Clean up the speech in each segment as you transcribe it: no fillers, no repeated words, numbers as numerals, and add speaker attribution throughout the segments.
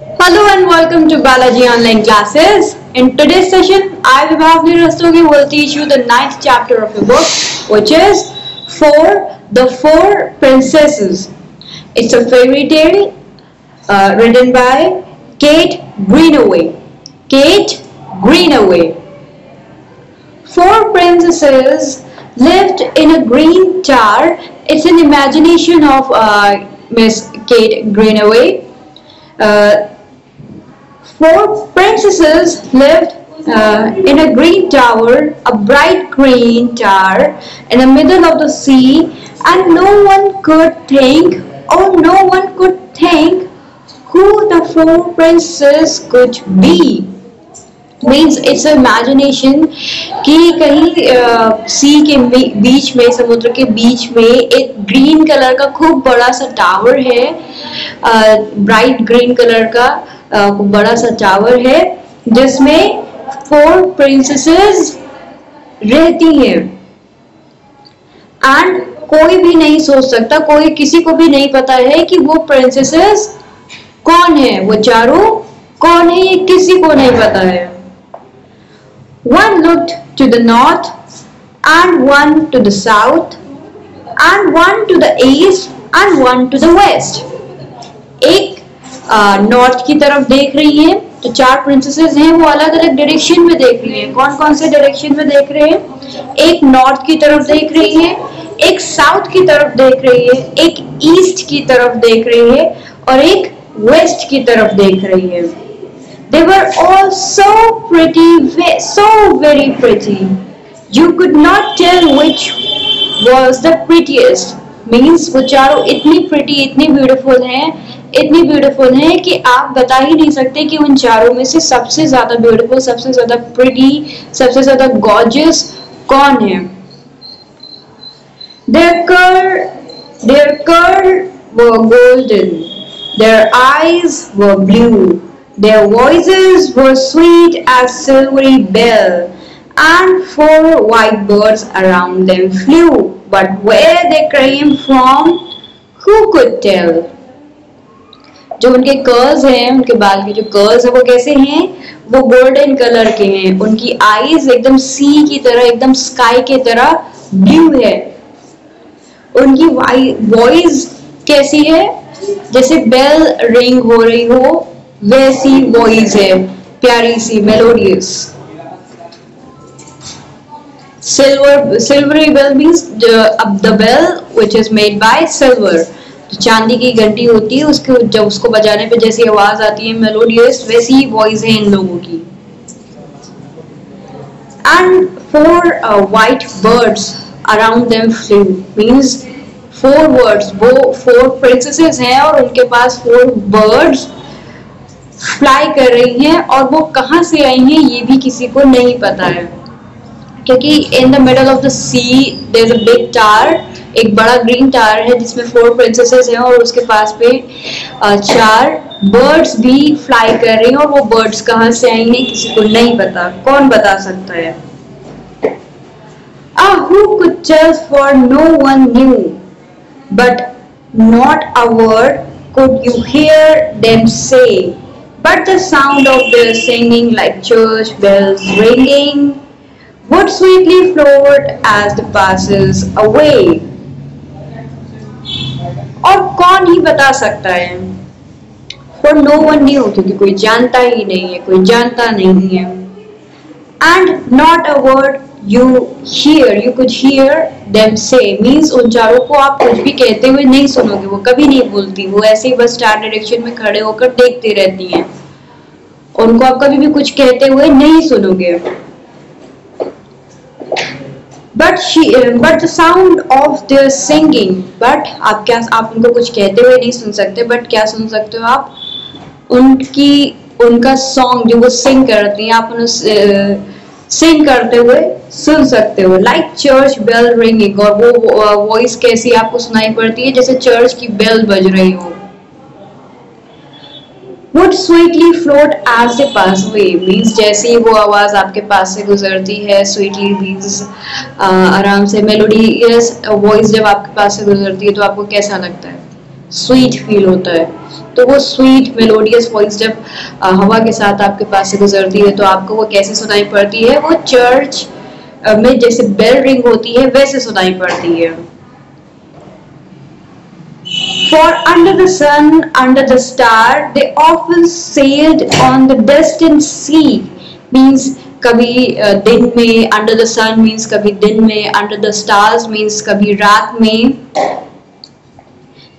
Speaker 1: Hello and welcome to Balaji Online Classes. In today's session, I, Vibhavni Rastogi, will teach you the 9th chapter of the book, which is The Four Princesses. It's a fairy tale written by Kate Greenaway. Kate Greenaway. Four princesses lived in a green tower. It's an imagination of Miss Kate Greenaway. Four princesses lived in a green tower, a bright green tower in the middle of the sea, and no one could think who the four princes could be. Means it's imagination कि कहीं सी के बीच में, समुद्र के बीच में एक green colour का खूब बड़ा सा टावर है, ब्राइट ग्रीन कलर का बड़ा सा टावर है जिसमें फोर प्रिंसेसेस रहती हैं एंड कोई भी नहीं सोच सकता, कोई किसी को भी नहीं पता है कि वो प्रिंसेसेस कौन है, वो चारों कौन है, ये किसी को नहीं पता है. One looked to the north, and one to the south, and one to the east, and one to the west. एक नॉर्थ की तरफ देख रही है, तो चार प्रिंसेसेस हैं, वो अलग अलग डायरेक्शन में देख रही हैं. कौन कौन से डायरेक्शन में देख रहे हैं? एक नॉर्थ की तरफ देख रही है, एक साउथ की तरफ देख रही है, एक ईस्ट की तरफ देख रही है और एक वेस्ट की तरफ देख रही है. They were all so pretty, so very pretty. You could not tell which was the prettiest. Means वो चारों इतनी pretty, इतनी beautiful हैं कि आप बता ही नहीं सकते कि उन चारों में से सबसे ज्यादा beautiful, सबसे ज्यादा pretty, सबसे ज्यादा gorgeous कौन है. Their curls were golden. Their eyes were blue. Their voices were sweet as silvery bell, and four white birds around them flew. But where they came from, who could tell? जो उनके curls हैं, उनके बाल के जो curls हैं, वो कैसे हैं? वो गोल्डन कलर के हैं. उनकी आईज एकदम सी की तरह, एकदम स्काई की तरह ब्लू है. उनकी वॉइस कैसी है? जैसे बेल रिंग हो रही हो वैसी वॉइस है, प्यारी सी, melodious. Silvery bell means the bell which is made by silver. चांदी की घंटी होती है, जब उसको बजाने पे जैसी आवाज आती है मेलोडियस, वैसी ही वॉइस है इन लोगों की. And four white birds around them flew. Means four birds, वो four princesses हैं और उनके पास four birds फ्लाई कर रही हैं, और वो कहां से आई हैं ये भी किसी को नहीं पता है, क्योंकि in the middle of the sea there is a big tower, एक बड़ा ग्रीन टावर है जिसमें फोर प्रिंसेसेस हैं और उसके पास पे चार बर्ड्स भी फ्लाई कर रही हैं, और वो बर्ड्स कहां से आई हैं किसी को नहीं पता. कौन बता सकता है? Who could tell, for no one knew, but not a word could you hear them say, but the sound of their singing like church bells ringing would sweetly float as the passes away. और कौन ही बता सकता है? For no one knew, क्योंकि कोई जानता ही नहीं है, कोई जानता नहीं है. And not a word you could hear them say means उन चारों को आप कुछ भी कहते हुए नहीं सुनोगे, वो कभी नहीं बोलती, वो ऐसे ही बस स्टार डायरेक्शन में खड़े होकर देखती रहती हैं, उनको आप कभी भी कुछ कहते हुए नहीं सुनोगे. But the sound of their singing, but आप उनको कुछ कहते हुए नहीं सुन सकते, बट क्या सुन सकते हो आप? उनका सॉन्ग जो वो सिंग करती हैं, आप उन्हें सिंग करते हुए सुन सकते हो. लाइक चर्च बेल रिंगिंग, और वो वॉइस कैसी आपको सुनाई पड़ती है? जैसे चर्च की बेल बज रही हो. Would sweetly float as they pass away means जैसे ही वो आवाज आपके पास से गुजरती है, sweetly means आराम से, melodious voice जब आपके पास से गुजरती है तो आपको कैसा लगता है? स्वीट फील होता है. तो वो स्वीट मेलोडियस वॉइस जब हवा के साथ आपके पास से गुजरती है तो आपको वो कैसे सुनाई पड़ती है? वो चर्च में जैसे बेल रिंग होती है वैसे सुनाई पड़ती है। For under the sun, under the star, they often sailed on the distant sea. Means कभी दिन में, under the sun means कभी दिन में, under the stars means कभी रात में।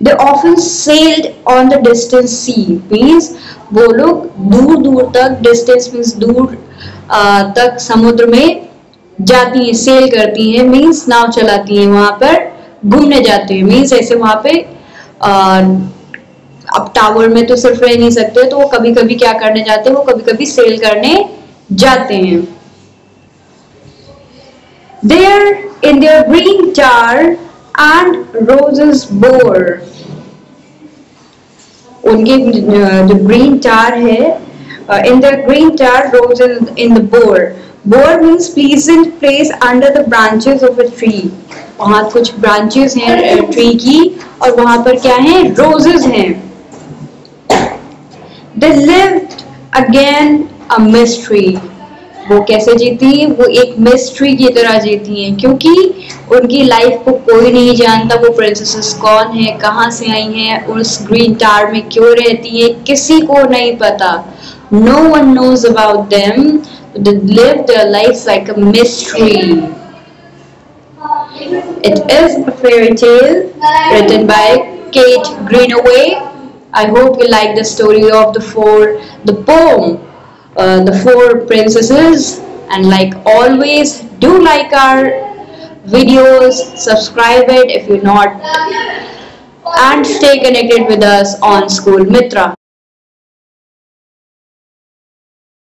Speaker 1: They often sailed on the distant sea. Means वो लोग दूर दूर तक, distance means दूर तक समुद्र में जाती हैं, सेल करती हैं, मीन्स नाव चलाती हैं, वहां पर घूमने जाते हैं। मीन्स ऐसे वहां पे अब टावर में तो सिर्फ रह नहीं सकते, तो वो कभी कभी क्या करने जाते हैं, वो कभी कभी सेल करने जाते हैं। There in their green tar and roses bore, उनके जो ग्रीन टार है, in their green tar roses in the bore. Bore means pleasant place under the branches of a tree. वहाँ कुछ ब्रांचेस हैं ट्री की और वहां पर क्या है? रोजेस हैं। They lived again a mystery. वो कैसे जीती? वो एक मिस्ट्री की तरह जीती हैं, क्योंकि उनकी लाइफ को कोई नहीं जानता। वो प्रिंसेसेस कौन है, कहाँ से आई हैं, उस ग्रीन टार में क्यों रहती है, किसी को नहीं पता। No one knows about them. They live their lives like a mystery. It is a fairy tale written by Kate Greenaway. I hope you like the story of the poem, the four princesses. And like always, do like our videos, subscribe it if you're not, and stay connected with us on School Mitra.